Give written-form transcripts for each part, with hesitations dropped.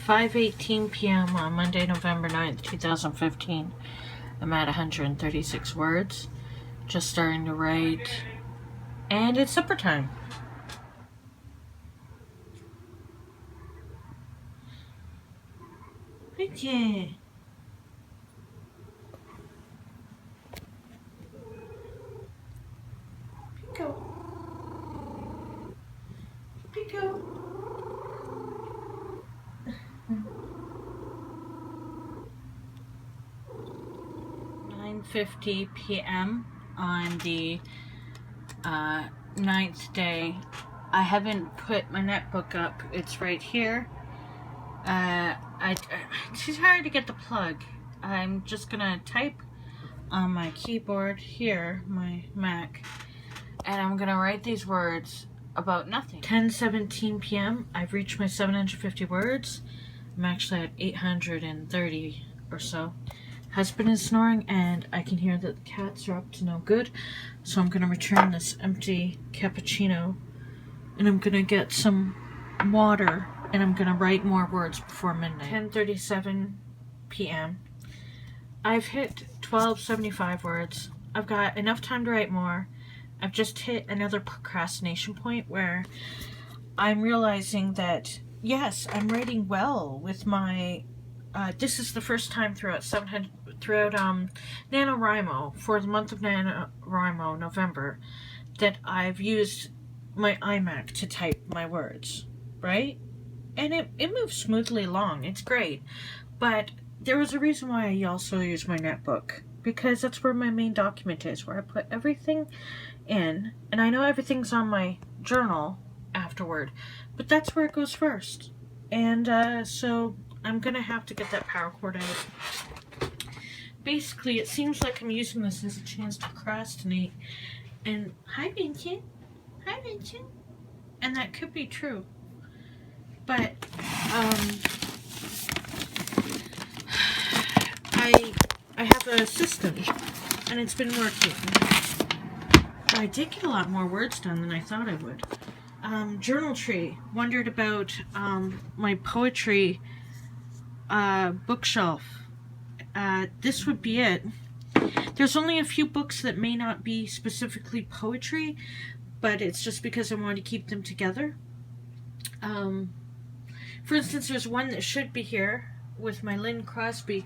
5:18 p.m. on Monday, November 9th, 2015. I'm at 136 words. Just starting to write. And it's supper time. Okay. Pico. Pico. 9:50 p.m. on the 9th day. I haven't put my netbook up. It's right here. It's hard to get the plug. I'm just gonna type on my keyboard here, my Mac, and I'm gonna write these words about nothing. 10:17 p.m. I've reached my 750 words. I'm actually at 830 or so. Husband is snoring and I can hear that the cats are up to no good, so I'm gonna return this empty cappuccino and I'm gonna get some water and I'm gonna write more words before midnight. 10:37 p.m. I've hit 1275 words. I've got enough time to write more. I've just hit another procrastination point where I'm realizing that yes, I'm writing well with my this is the first time throughout NaNoWriMo, for the month of NaNoWriMo, November, that I've used my iMac to type my words, right? And it moves smoothly along. It's great. But there was a reason why I also use my netbook, because that's where my main document is, where I put everything in, and I know everything's on my journal afterward, but that's where it goes first. And so I'm gonna have to get that power cord out. Basically, it seems like I'm using this as a chance to procrastinate. And hi, Vincent. Hi, Vincent. And that could be true. But I have a system, and it's been working. I did get a lot more words done than I thought I would. Journal tree. Wondered about my poetry bookshelf. This would be it. There's only a few books that may not be specifically poetry, but it's just because I wanted to keep them together. For instance, there's one that should be here with my Lynn Crosby,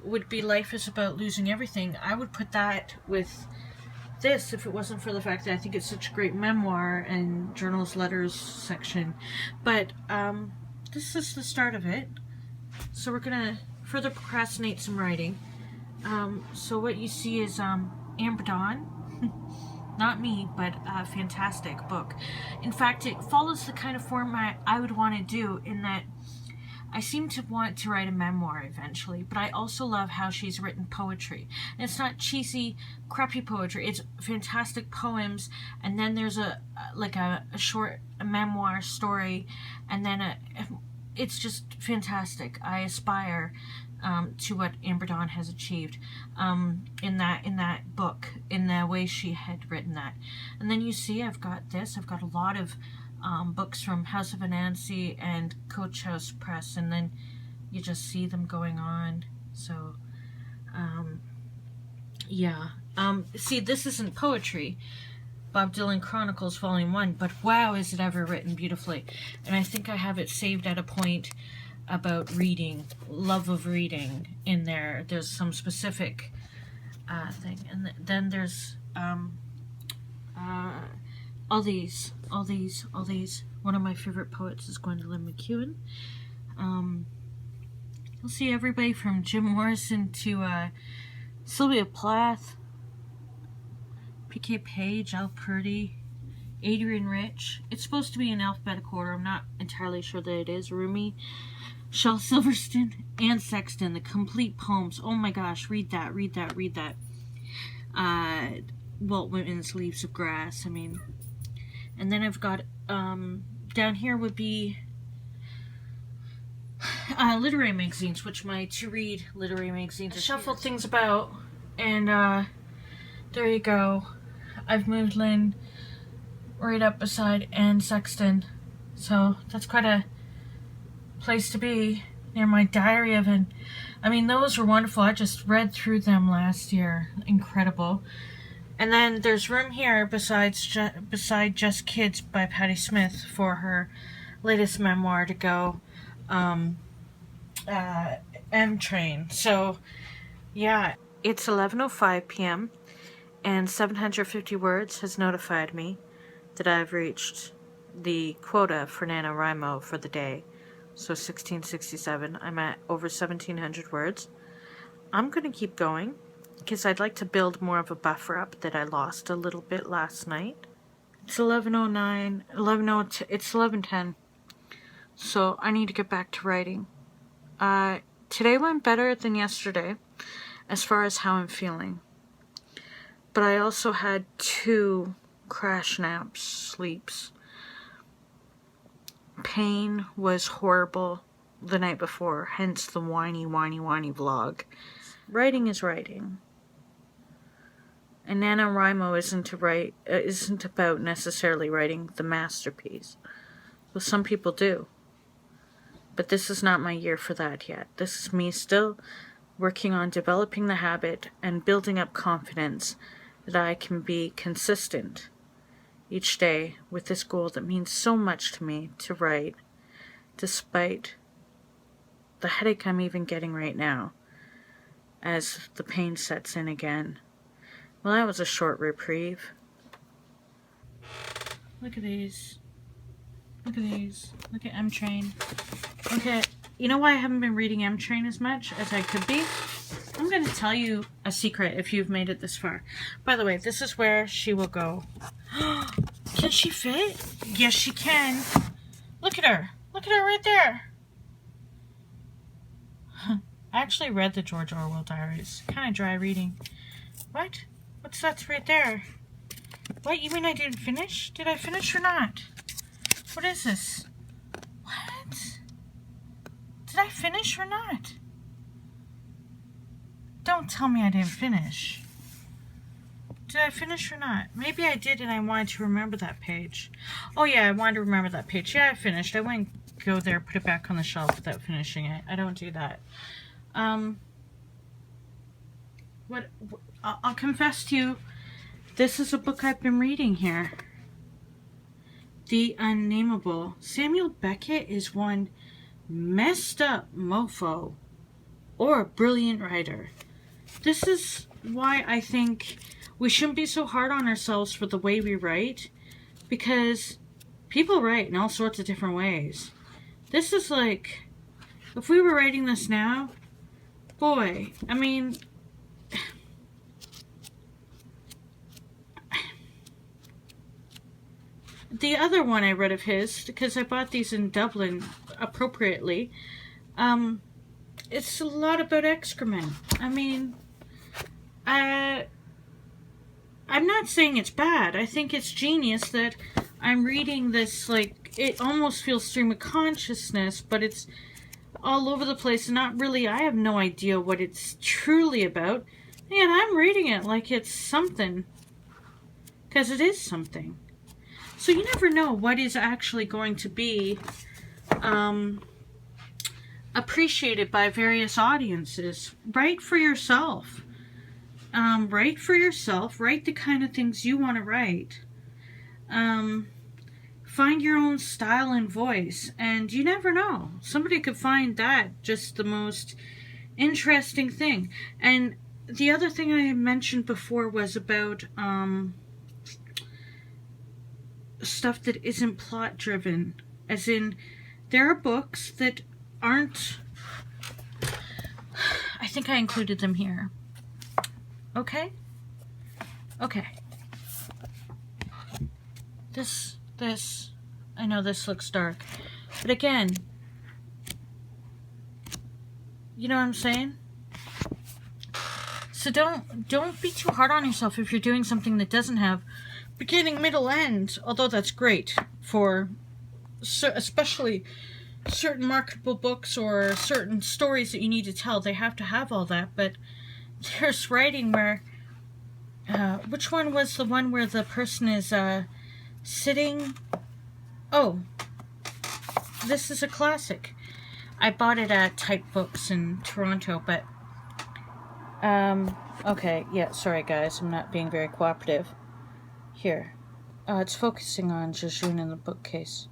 would be Life is About Losing Everything. I would put that with this if it wasn't for the fact that I think it's such a great memoir and journals, letters section. But this is the start of it. So we're gonna further procrastinate some writing. So what you see is Amber Dawn. Not me, but a fantastic book. In fact, it follows the kind of format I would want to do, in that I seem to want to write a memoir eventually, but I also love how she's written poetry. And it's not cheesy, crappy poetry. It's fantastic poems, and then there's a short memoir story, and then it's just fantastic. I aspire to what Amber Dawn has achieved in that book, in the way she had written that. And then you see I've got a lot of books from House of Anansi and Coach House Press, and then you just see them going on. So yeah, see, this isn't poetry, Bob Dylan Chronicles Volume 1, but wow, is it ever written beautifully. And I think I have it saved at a point about reading, love of reading in there. There's some specific thing, and then there's all these. One of my favorite poets is Gwendolyn McEwen. You'll see everybody from Jim Morrison to Sylvia Plath, P.K. Page, Al Purdy, Adrian Rich. It's supposed to be in alphabetical order. I'm not entirely sure that it is. Rumi, Shel Silverstein, Anne Sexton, the complete poems. Oh my gosh, read that. Walt Whitman's Leaves of Grass. I mean, and then I've got down here would be literary magazines, which my to-read literary magazines. I shuffled things about, and there you go. I've moved Lynn right up beside Anne Sexton, so that's quite a place to be. They're my diary of an... I mean, those were wonderful. I just read through them last year. Incredible. And then there's room here beside Just Kids by Patti Smith for her latest memoir to go, M Train. So, yeah, it's 11:05 p.m. and 750 words has notified me that I've reached the quota for NaNoWriMo for the day. So 1667, I'm at over 1700 words. I'm going to keep going because I'd like to build more of a buffer up that I lost a little bit last night. It's 11:09, it's 11:10. So I need to get back to writing. Today went better than yesterday as far as how I'm feeling. But I also had 2 crash naps, sleeps. Pain was horrible the night before, hence the whiny vlog. Writing is writing. And NaNoWriMo isn't about necessarily writing the masterpiece. Well, some people do. But this is not my year for that yet. This is me still working on developing the habit and building up confidence that I can be consistent each day with this goal that means so much to me to write, despite the headache I'm even getting right now as the pain sets in again. Well, that was a short reprieve. Look at these. Look at these. Look at M Train. Okay, you know why I haven't been reading M Train as much as I could be? I'm going to tell you a secret if you've made it this far. By the way, this is where she will go. Can she fit? Yes, she can. Look at her. Look at her right there. I actually read the George Orwell diaries. Kind of dry reading. What? What's that right there? What? You mean I didn't finish? Did I finish or not? What is this? What? Did I finish or not? Don't tell me I didn't finish. Did I finish or not? Maybe I did and I wanted to remember that page. Oh yeah, I wanted to remember that page. Yeah, I finished. I wouldn't go there, put it back on the shelf without finishing it. I don't do that. I'll confess to you, this is a book I've been reading here. The Unnameable. Samuel Beckett is one messed up mofo or a brilliant writer. This is why I think we shouldn't be so hard on ourselves for the way we write, because people write in all sorts of different ways. This is like, if we were writing this now, boy, I mean, the other one I read of his, because I bought these in Dublin appropriately, it's a lot about excrement. I mean, I'm not saying it's bad. I think it's genius that I'm reading this, like, it almost feels stream of consciousness, but it's all over the place and not really, I have no idea what it's truly about. And I'm reading it like it's something, because it is something. So you never know what is actually going to be appreciated by various audiences. Write for yourself. Write for yourself. Write the kind of things you want to write. Find your own style and voice. And you never know. Somebody could find that just the most interesting thing. And the other thing I mentioned before was about stuff that isn't plot driven. As in, there are books that aren't... I think I included them here. Okay? Okay. This, I know this looks dark. But again, you know what I'm saying? So don't be too hard on yourself if you're doing something that doesn't have beginning, middle, end. Although that's great for especially certain marketable books or certain stories that you need to tell. They have to have all that. But there's writing where, which one was the one where the person is sitting? Oh, this is a classic. I bought it at Type Books in Toronto, but okay, yeah, sorry guys, I'm not being very cooperative. Here. It's focusing on Jejun in the bookcase.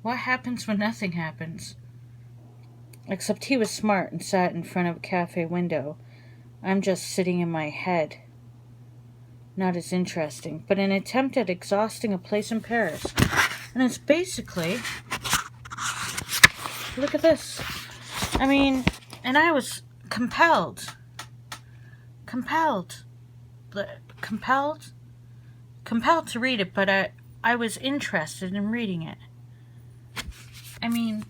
What happens when nothing happens? Except he was smart and sat in front of a cafe window. I'm just sitting in my head. Not as interesting, but an attempt at exhausting a place in Paris. And it's basically... Look at this. I mean, and I was compelled to read it, but I was interested in reading it. I mean,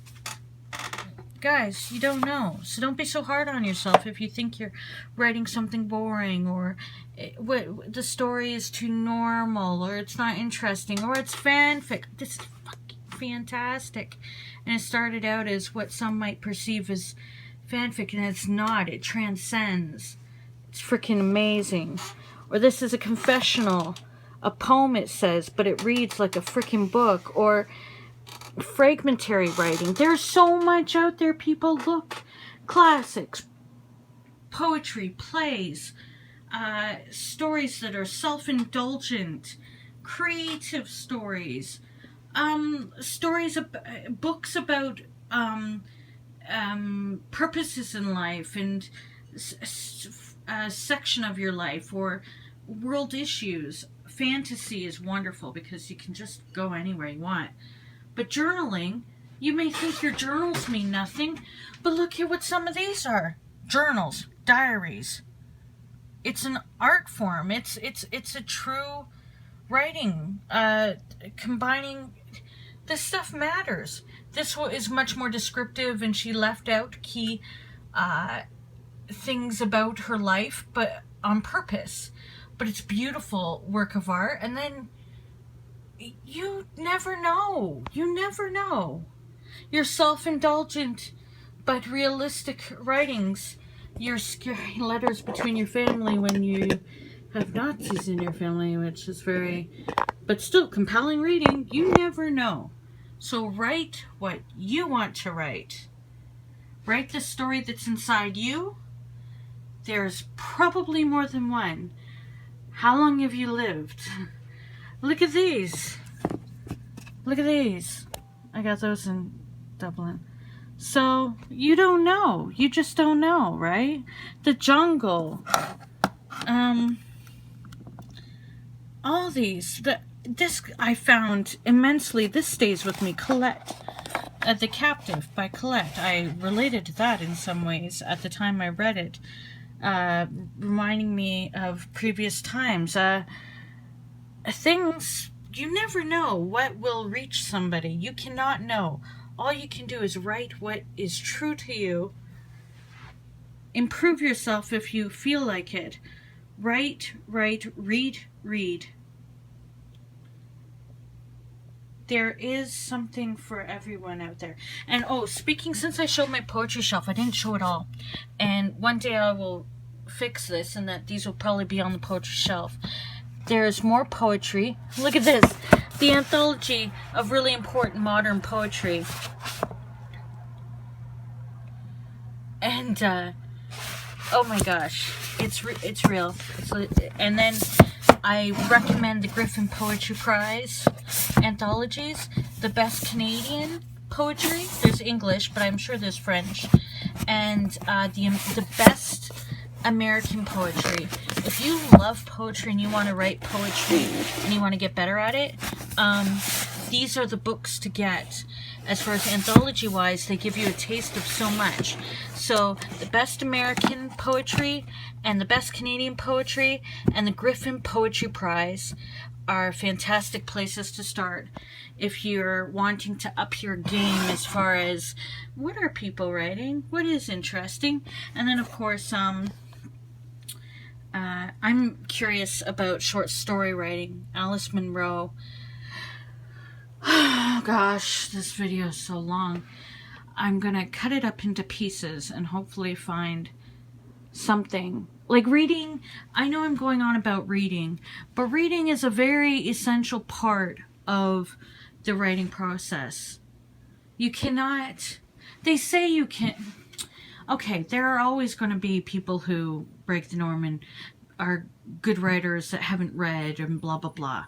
guys, you don't know, so don't be so hard on yourself if you think you're writing something boring, or the story is too normal, or it's not interesting, or it's fanfic. This is fucking fantastic. And it started out as what some might perceive as fanfic, and it's not. It transcends. It's freaking amazing. Or this is a confessional, a poem it says, but it reads like a freaking book. Or fragmentary writing. There's so much out there, people. Look, classics, poetry, plays, stories that are self-indulgent, creative stories, books about purposes in life and a section of your life, or world issues. Fantasy is wonderful because you can just go anywhere you want. But journaling, you may think your journals mean nothing, but look at what some of these are. Journals, diaries. It's an art form. It's a true writing. Combining, this stuff matters. This is much more descriptive, and she left out key things about her life, but on purpose. But it's beautiful work of art, and then you never know. You never know. Your self-indulgent but realistic writings, your scary letters between your family when you have Nazis in your family, which is very, but still compelling reading. You never know. So write what you want to write. Write the story that's inside you. There's probably more than one. How long have you lived? Look at these. Look at these. I got those in Dublin. So, you don't know. You just don't know, right? The Jungle. All these. This I found immensely. This stays with me. Colette. The Captive by Colette. I related to that in some ways at the time I read it. Reminding me of previous times. Things, you never know what will reach somebody. You cannot know. All you can do is write what is true to you. Improve yourself if you feel like it. Write, read. There is something for everyone out there. And oh, speaking, since I showed my poetry shelf, I didn't show it all. And one day I will fix this, and that these will probably be on the poetry shelf. There's more poetry. Look at this. The anthology of really important modern poetry. And, oh my gosh. It's real. And then I recommend the Griffin Poetry Prize anthologies. The best Canadian poetry. There's English, but I'm sure there's French. And the best American poetry. If you love poetry and you want to write poetry and you want to get better at it, these are the books to get. As far as anthology wise, they give you a taste of so much. So the best American poetry and the best Canadian poetry and the Griffin Poetry Prize are fantastic places to start if you're wanting to up your game as far as what are people writing, what is interesting. And then of course I'm curious about short story writing. Alice Munro. Oh gosh, this video is so long. I'm gonna cut it up into pieces and hopefully find something Like reading, I know I'm going on about reading, but reading is a very essential part of the writing process. You cannot, they say you can, okay, there are always going to be people who break the norm and are good writers that haven't read and blah, blah, blah.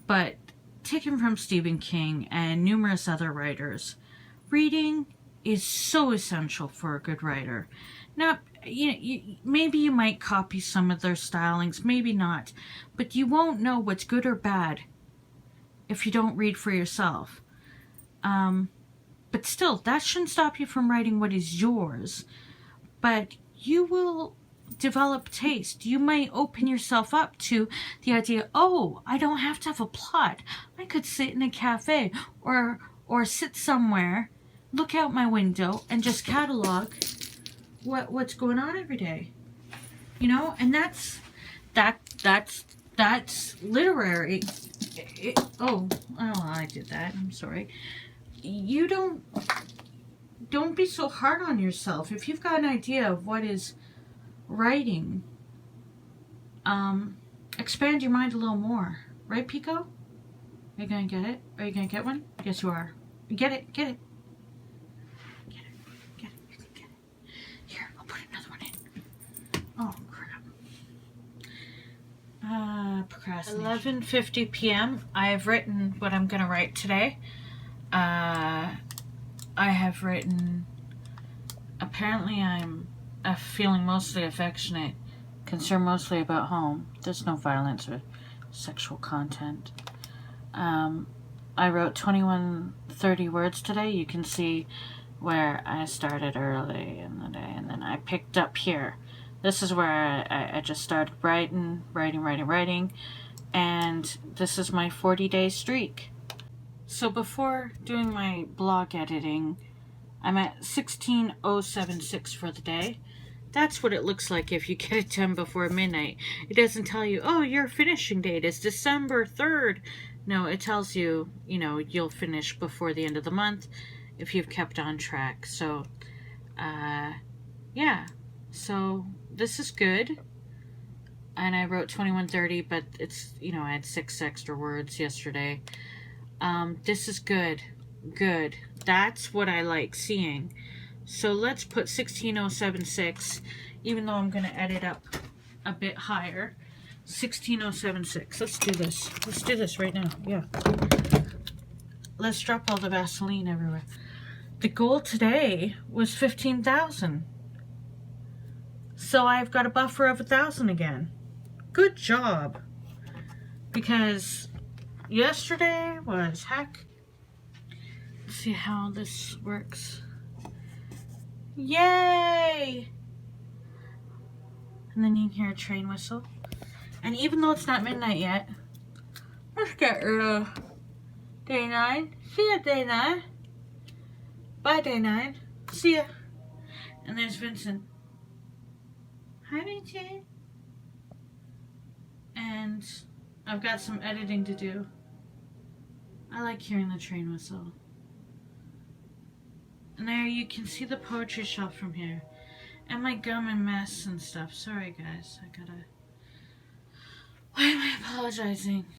But taken from Stephen King and numerous other writers, reading is so essential for a good writer. Now, maybe you might copy some of their stylings, maybe not, but you won't know what's good or bad if you don't read for yourself. But still, that shouldn't stop you from writing what is yours. But you will develop taste. You might open yourself up to the idea, oh, I don't have to have a plot. I could sit in a cafe or sit somewhere, look out my window, and just catalog what's going on every day. You know, and that's literary. I did that. I'm sorry. You don't be so hard on yourself. If you've got an idea of what is writing, expand your mind a little more. Right, Pico? Are you gonna get it? Are you gonna get one? Yes, you are. Get it. Get it. Get it. Get it. You can get it. Here, I'll put another one in. Oh, crap. Procrastination. 11:50 p.m. I have written what I'm gonna write today. I have written, apparently I'm feeling mostly affectionate, concerned mostly about home. There's no violence or sexual content. I wrote 2130 words today. You can see where I started early in the day, and then I picked up here. This is where I just started writing, and this is my 40-day streak. So before doing my blog editing, I'm at 16:076 for the day. That's what it looks like if you get it done before midnight. It doesn't tell you, oh, your finishing date is December 3rd. No, it tells you, you'll finish before the end of the month if you've kept on track. So, yeah. So this is good. And I wrote 2130, but it's, I had 6 extra words yesterday. This is good. Good. That's what I like seeing. So let's put 16076, even though I'm going to edit up a bit higher. 16076. Let's do this. Let's do this right now. Yeah. Let's drop all the Vaseline everywhere. The goal today was 15,000. So I've got a buffer of 1,000 again. Good job. Because yesterday was heck. Let's see how this works. Yay! And then you can hear a train whistle. And even though it's not midnight yet, let's get day 9. See ya, day 9. Bye, day 9. See ya. And there's Vincent. Hi, Vincent. And I've got some editing to do. I like hearing the train whistle. And there you can see the poetry shop from here. And my gum and mess and stuff. Sorry guys, why am I apologizing?